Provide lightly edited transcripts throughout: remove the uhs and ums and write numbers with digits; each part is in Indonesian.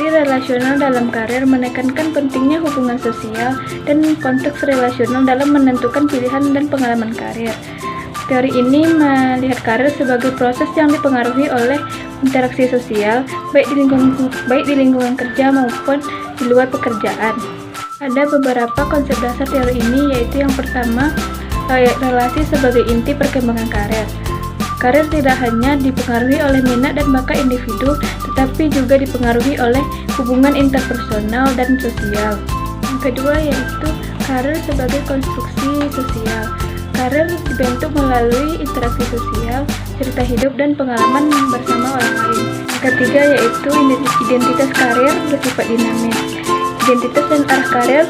Interaksi relasional dalam karir menekankan pentingnya hubungan sosial dan konteks relasional dalam menentukan pilihan dan pengalaman karir. Teori ini melihat karir sebagai proses yang dipengaruhi oleh interaksi sosial, baik di lingkungan kerja maupun di luar pekerjaan. Ada beberapa konsep dasar teori ini, yaitu yang pertama, relasi sebagai inti perkembangan karir. Karir tidak hanya dipengaruhi oleh minat dan bakat individu, tetapi juga dipengaruhi oleh hubungan interpersonal dan sosial. Yang kedua yaitu karir sebagai konstruksi sosial. Karir dibentuk melalui interaksi sosial, cerita hidup, dan pengalaman bersama orang lain. Yang ketiga yaitu identitas karir bersifat dinamis. Identitas dan arah karir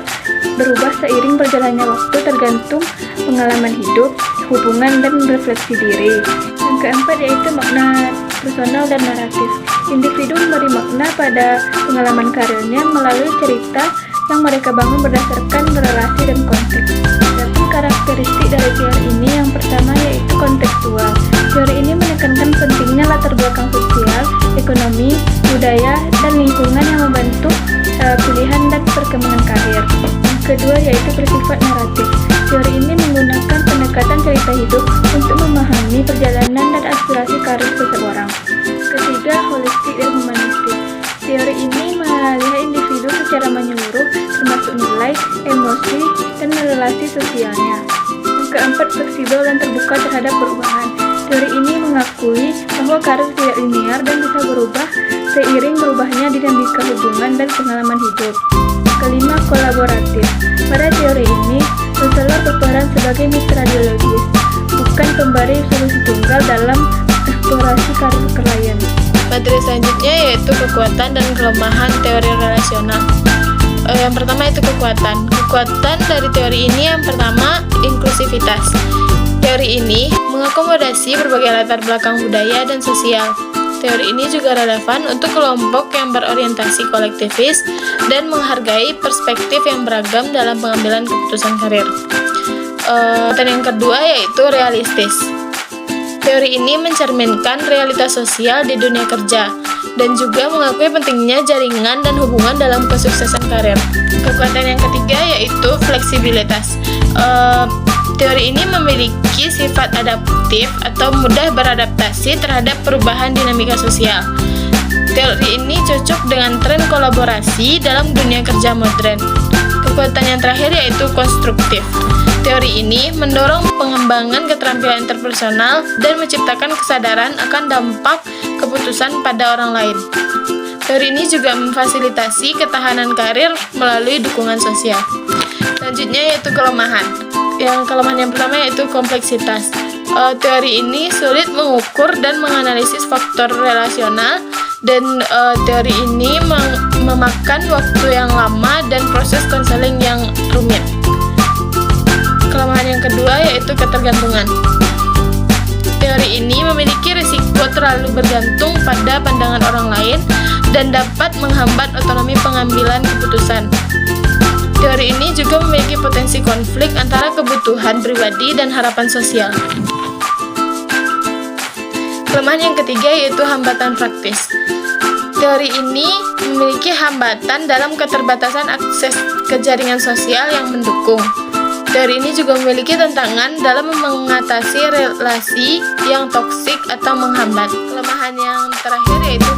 berubah seiring berjalannya waktu tergantung pengalaman hidup, hubungan, dan refleksi diri. Yang keempat yaitu makna personal dan naratif. Individu memberi makna pada pengalaman karirnya melalui cerita yang mereka bangun berdasarkan relasi dan konteks. Adapun karakteristik dari teori ini, yang pertama yaitu kontekstual. Teori ini menekankan pentingnya latar belakang sosial, ekonomi, budaya, dan lingkungan yang membantu pilihan dan perkembangan karir. Yang kedua yaitu bersifat naratif. Teori ini menggunakan pendekatan cerita hidup untuk memahami perjalanan dan aspirasi karir seseorang. Ketiga, holistik dan humanistik. Teori ini melihat individu secara menyeluruh, termasuk nilai, emosi, dan relasi sosialnya. Yang keempat, fleksibel dan terbuka terhadap perubahan. Teori ini mengakui bahwa karir tidak linear dan bisa berubah seiring berubahnya dinamika hubungan dan pengalaman hidup. Kelima, kolaboratif. Pada teori ini, konselor berperan sebagai mitra dialogis, bukan pemberi solusi tunggal dalam eksplorasi karir klien. Materi selanjutnya yaitu kekuatan dan kelemahan teori relasional. Yang pertama itu kekuatan. Kekuatan dari teori ini yang pertama, inklusivitas. Teori ini mengakomodasi berbagai latar belakang budaya dan sosial. Teori ini juga relevan untuk kelompok yang berorientasi kolektivis dan menghargai perspektif yang beragam dalam pengambilan keputusan karir. Dan yang kedua yaitu realistis. Teori ini mencerminkan realitas sosial di dunia kerja dan juga mengakui pentingnya jaringan dan hubungan dalam kesuksesan karir. Kekuatan yang ketiga yaitu fleksibilitas. Teori ini memiliki sifat adaptif atau mudah beradaptasi terhadap perubahan dinamika sosial. Teori ini cocok dengan tren kolaborasi dalam dunia kerja modern. Kekuatan yang terakhir yaitu konstruktif. Teori ini mendorong pengembangan keterampilan interpersonal dan menciptakan kesadaran akan dampak keputusan pada orang lain. Teori ini juga memfasilitasi ketahanan karir melalui dukungan sosial. Selanjutnya yaitu kelemahan. Yang kelemahan yang pertama yaitu kompleksitas. Teori ini sulit mengukur dan menganalisis faktor relasional dan teori ini memakan waktu yang lama dan proses konseling yang rumit. Kelemahan yang kedua yaitu ketergantungan. Teori ini memiliki risiko terlalu bergantung pada pandangan orang lain dan dapat menghambat otonomi pengambilan keputusan. Teori ini juga memiliki potensi konflik antara kebutuhan pribadi dan harapan sosial. Kelemahan yang ketiga yaitu hambatan praktis. Teori ini memiliki hambatan dalam keterbatasan akses ke jaringan sosial yang mendukung. Teori ini juga memiliki tantangan dalam mengatasi relasi yang toksik atau menghambat. Kelemahan yang terakhir yaitu